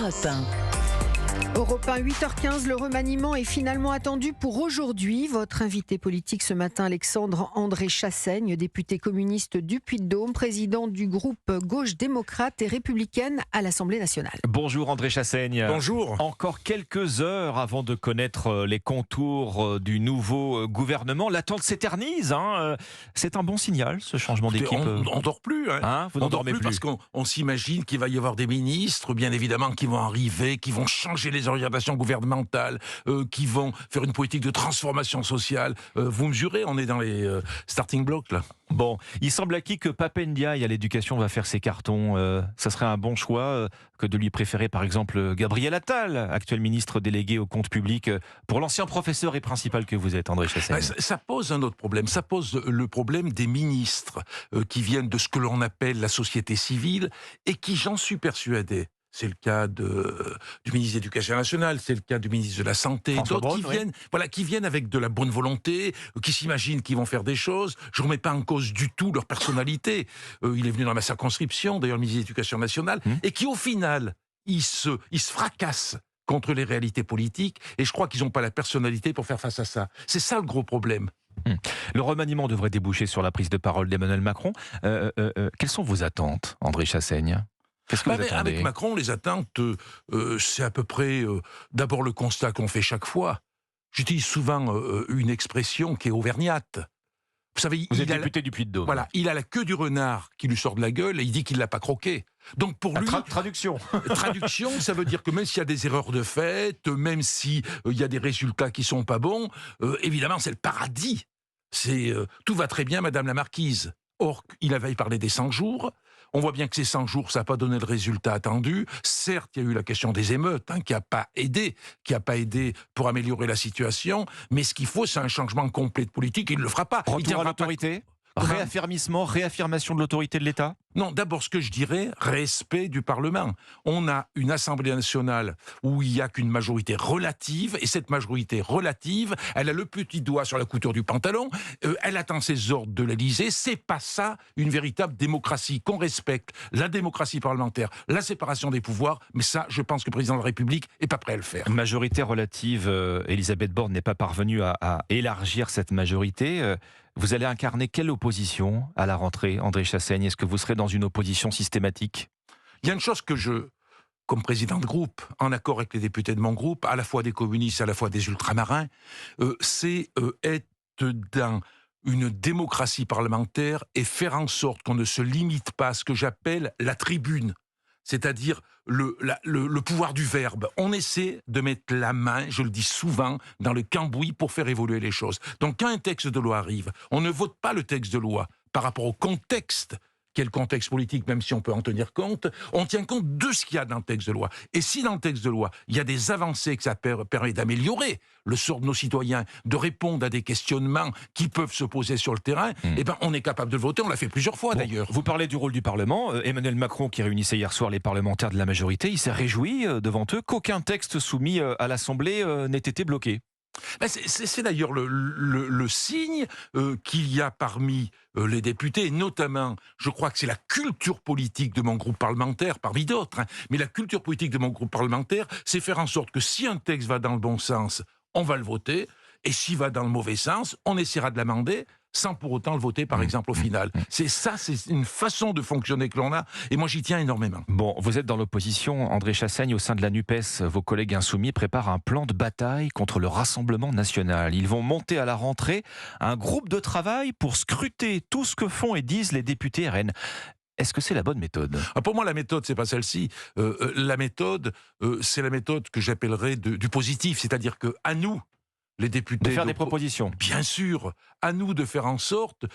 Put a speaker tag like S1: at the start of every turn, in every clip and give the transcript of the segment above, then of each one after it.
S1: Europe 1.
S2: Europe 1, 8h15, le remaniement est finalement attendu pour aujourd'hui. Votre invité politique ce matin, Alexandre-André Chassaigne, député communiste du Puy-de-Dôme, président du groupe Gauche démocrate et républicaine à l'Assemblée nationale.
S3: Bonjour André Chassaigne.
S4: Bonjour.
S3: Encore quelques heures avant de connaître les contours du nouveau gouvernement. L'attente s'éternise. C'est un bon signal, ce changement d'équipe.
S4: On dort plus.
S3: Vous n'en dormez plus
S4: parce qu'on s'imagine qu'il va y avoir des ministres, bien évidemment, qui vont arriver, qui vont changer les orientations gouvernementales, qui vont faire une politique de transformation sociale. Vous mesurez, on est dans les starting blocks là.
S3: Bon, il semble acquis que Pape Ndiaye à l'éducation va faire ses cartons. Ça serait un bon choix que de lui préférer par exemple Gabriel Attal, actuel ministre délégué au compte public, pour l'ancien professeur et principal que vous êtes, André Chassaigne.
S4: Ça pose un autre problème. Ça pose le problème des ministres qui viennent de ce que l'on appelle la société civile et qui, j'en suis persuadé, c'est le cas du ministre de l'Éducation nationale, c'est le cas du ministre de la Santé, d'autres qui viennent avec de la bonne volonté, qui s'imaginent qu'ils vont faire des choses. Je ne remets pas en cause du tout leur personnalité. Il est venu dans ma circonscription, d'ailleurs, le ministre de l'Éducation nationale, et qui, au final, ils se fracassent contre les réalités politiques, et je crois qu'ils n'ont pas la personnalité pour faire face à ça. C'est ça le gros problème.
S3: Le remaniement devrait déboucher sur la prise de parole d'Emmanuel Macron. Quelles sont vos attentes, André Chassaigne ? Qu'est-ce que vous attendez ?
S4: Avec Macron, les attentes, c'est à peu près d'abord le constat qu'on fait chaque fois. J'utilise souvent une expression qui est auvergnate. Vous savez,
S3: vous êtes député du Puy-de-Dôme.
S4: Voilà, il a la queue du renard qui lui sort de la gueule et il dit qu'il ne l'a pas croqué. Donc pour lui,
S3: traduction.
S4: Traduction, ça veut dire que même s'il y a des erreurs de fait, même s'il y a des résultats qui sont pas bons, évidemment c'est le paradis. Tout va très bien, Madame la Marquise. Or, il avait parlé des 100 jours. On voit bien que ces 100 jours, ça n'a pas donné le résultat attendu. Certes, il y a eu la question des émeutes, qui n'a pas aidé pour améliorer la situation. Mais ce qu'il faut, c'est un changement complet de politique. Il ne le fera pas.
S3: Retour à l'autorité ? Réaffirmation de l'autorité de l'État ?
S4: Non, d'abord, ce que je dirais, respect du Parlement. On a une Assemblée nationale où il n'y a qu'une majorité relative, et cette majorité relative, elle a le petit doigt sur la couture du pantalon, elle attend ses ordres de l'Élysée. C'est pas ça, une véritable démocratie, qu'on respecte la démocratie parlementaire, la séparation des pouvoirs, mais ça, je pense que le président de la République n'est pas prêt à le faire.
S3: Majorité relative, Elisabeth Borne n'est pas parvenue à élargir cette majorité. Vous allez incarner quelle opposition à la rentrée, André Chassaigne ? Est-ce que vous serez dans une opposition systématique ?
S4: Il y a une chose que comme président de groupe, en accord avec les députés de mon groupe, à la fois des communistes, à la fois des ultramarins, c'est être dans une démocratie parlementaire et faire en sorte qu'on ne se limite pas à ce que j'appelle la tribune, c'est-à-dire le pouvoir du verbe. On essaie de mettre la main, je le dis souvent, dans le cambouis pour faire évoluer les choses. Donc quand un texte de loi arrive, on ne vote pas le texte de loi par rapport au contexte. Quel contexte politique, même si on peut en tenir compte, on tient compte de ce qu'il y a dans le texte de loi. Et si dans le texte de loi, il y a des avancées que ça permet d'améliorer le sort de nos citoyens, de répondre à des questionnements qui peuvent se poser sur le terrain, on est capable de le voter, on l'a fait plusieurs fois d'ailleurs.
S3: Vous parlez du rôle du Parlement. Emmanuel Macron, qui réunissait hier soir les parlementaires de la majorité, il s'est réjoui devant eux qu'aucun texte soumis à l'Assemblée n'ait été bloqué.
S4: C'est d'ailleurs le signe qu'il y a parmi les députés, et notamment, je crois que c'est la culture politique de mon groupe parlementaire, parmi d'autres, mais la culture politique de mon groupe parlementaire, c'est faire en sorte que si un texte va dans le bon sens, on va le voter, et s'il va dans le mauvais sens, on essaiera de l'amender, sans pour autant le voter, par exemple, au final. C'est une façon de fonctionner que l'on a, et moi j'y tiens énormément.
S3: Bon, vous êtes dans l'opposition, André Chassaigne, au sein de la NUPES. Vos collègues insoumis préparent un plan de bataille contre le Rassemblement national. Ils vont monter à la rentrée un groupe de travail pour scruter tout ce que font et disent les députés RN. Est-ce que c'est la bonne méthode ?
S4: Pour moi, la méthode, c'est pas celle-ci. La méthode, c'est la méthode que j'appellerais du positif, c'est-à-dire que à nous, les députés...
S3: De faire des propositions.
S4: Bien sûr, à nous de faire en sorte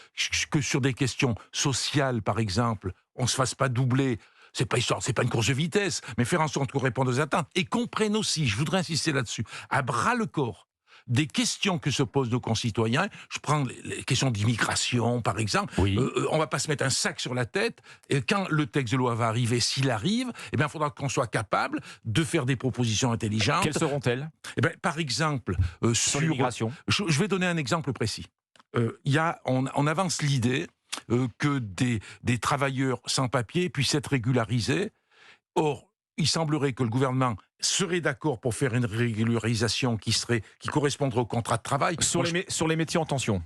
S4: que sur des questions sociales, par exemple, on ne se fasse pas doubler. C'est pas une course de vitesse, mais faire en sorte qu'on réponde aux attentes et qu'on prenne aussi, je voudrais insister là-dessus, à bras le corps, des questions que se posent nos concitoyens. Je prends les questions d'immigration, par exemple.
S3: Oui.
S4: On ne va pas se mettre un sac sur la tête. Et quand le texte de loi va arriver, s'il arrive, il faudra qu'on soit capable de faire des propositions intelligentes.
S3: Quelles seront-elles ?
S4: Par exemple,
S3: sur l'immigration.
S4: Je vais donner un exemple précis. On avance l'idée que des travailleurs sans papier puissent être régularisés. Or, il semblerait que le gouvernement serait d'accord pour faire une régularisation qui correspondrait au contrat de travail.
S3: Sur les métiers en tension.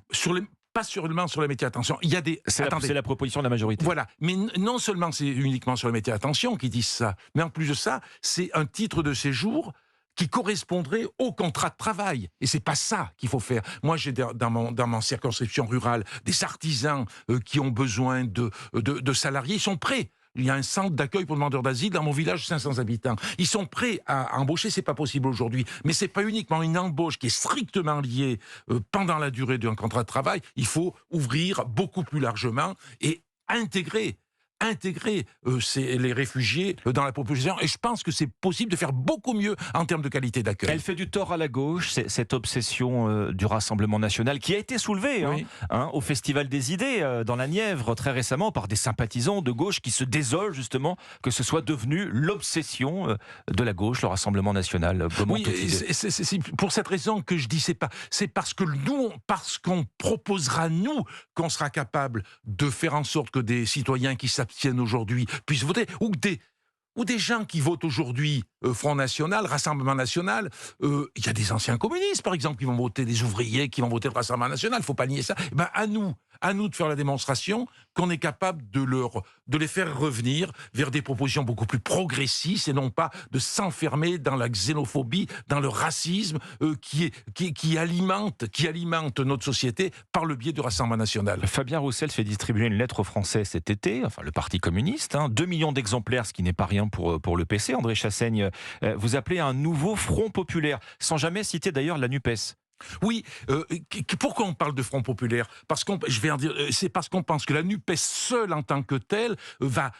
S4: Pas seulement sur les métiers à tension. Il y a des.
S3: C'est la proposition de la majorité.
S4: Voilà. Mais non seulement c'est uniquement sur les métiers à tension qu'ils disent ça, mais en plus de ça, c'est un titre de séjour qui correspondrait au contrat de travail. Et c'est pas ça qu'il faut faire. Moi, j'ai dans ma circonscription rurale des artisans qui ont besoin de salariés. Ils sont prêts. Il y a un centre d'accueil pour demandeurs d'asile dans mon village de 500 habitants. Ils sont prêts à embaucher, c'est pas possible aujourd'hui. Mais c'est pas uniquement une embauche qui est strictement liée pendant la durée d'un contrat de travail. Il faut ouvrir beaucoup plus largement et intégrer les réfugiés dans la population. Et je pense que c'est possible de faire beaucoup mieux en termes de qualité d'accueil.
S3: Elle fait du tort à la gauche, cette obsession du Rassemblement national qui a été soulevée
S4: oui.
S3: Au Festival des idées dans la Nièvre très récemment par des sympathisants de gauche qui se désolent justement que ce soit devenu l'obsession de la gauche, le Rassemblement national.
S4: Oui, c'est pour cette raison que je dis c'est parce qu'on proposera nous qu'on sera capable de faire en sorte que des citoyens qui s'abstiennent aujourd'hui puissent voter, ou des gens qui votent aujourd'hui Front National, Rassemblement National, il y a des anciens communistes par exemple qui vont voter, des ouvriers qui vont voter le Rassemblement National, il ne faut pas nier ça. Eh ben, à nous de faire la démonstration qu'on est capable de les faire revenir vers des propositions beaucoup plus progressistes et non pas de s'enfermer dans la xénophobie, dans le racisme qui alimente notre société par le biais du Rassemblement National.
S3: Fabien Roussel fait distribuer une lettre aux Français cet été, enfin le Parti communiste, 2 millions d'exemplaires, ce qui n'est pas rien pour le PC. André Chassaigne, vous appelez un nouveau front populaire, sans jamais citer d'ailleurs la NUPES.
S4: Oui, pourquoi on parle de Front populaire ? C'est parce qu'on pense que la NUPES seule en tant que telle va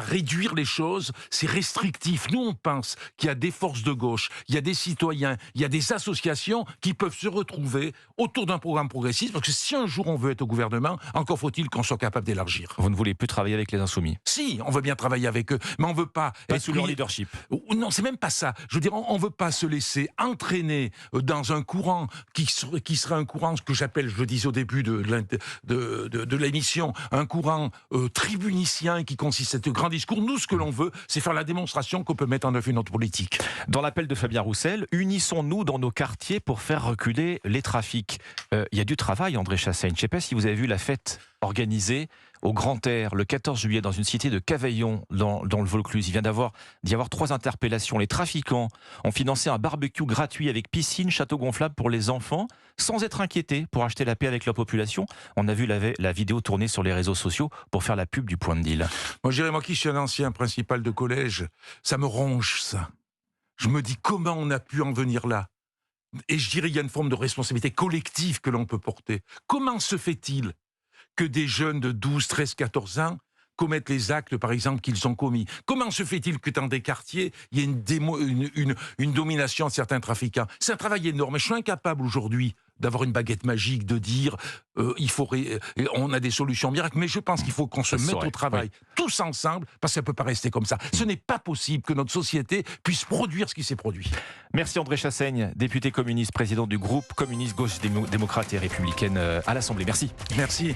S4: réduire les choses, c'est restrictif. Nous, on pense qu'il y a des forces de gauche, il y a des citoyens, il y a des associations qui peuvent se retrouver autour d'un programme progressiste, parce que si un jour on veut être au gouvernement, encore faut-il qu'on soit capable d'élargir.
S3: Vous ne voulez plus travailler avec les Insoumis ?
S4: Si, on veut bien travailler avec eux, mais on veut pas être
S3: sous leur leadership.
S4: Non, c'est même pas ça. Je veux dire, on veut pas se laisser entraîner dans un courant qui serait un courant, ce que j'appelle, je le disais au début de l'émission, un courant tribunicien qui consiste à ce grand discours. Nous, ce que l'on veut, c'est faire la démonstration qu'on peut mettre en œuvre une autre politique.
S3: Dans l'appel de Fabien Roussel, unissons-nous dans nos quartiers pour faire reculer les trafics. Il y a du travail, André Chassaigne. Je ne sais pas si vous avez vu la fête organisée au Grand Air le 14 juillet dans une cité de Cavaillon dans le Vaucluse. Il vient d'y avoir 3 interpellations. Les trafiquants ont financé un barbecue gratuit avec piscine, château gonflable pour les enfants, sans être inquiétés pour acheter la paix avec la population. On a vu la vidéo tournée sur les réseaux sociaux pour faire la pub du point de deal.
S4: Moi qui suis un ancien principal de collège, ça me ronge ça. Je me dis comment on a pu en venir là. Et je dirais qu'il y a une forme de responsabilité collective que l'on peut porter. Comment se fait-il que des jeunes de 12, 13, 14 ans commettent les actes, par exemple, qu'ils ont commis? Comment se fait-il que dans des quartiers, il y ait une domination de certains trafiquants? C'est un travail énorme. Je suis incapable aujourd'hui d'avoir une baguette magique, de dire on a des solutions miracles, mais je pense qu'il faut qu'on se mette au travail tous ensemble, parce que ça ne peut pas rester comme ça. Ce n'est pas possible que notre société puisse produire ce qui s'est produit.
S3: Merci André Chassaigne, député communiste, président du groupe communiste gauche démocrate et républicaine à l'Assemblée. Merci.
S4: Merci.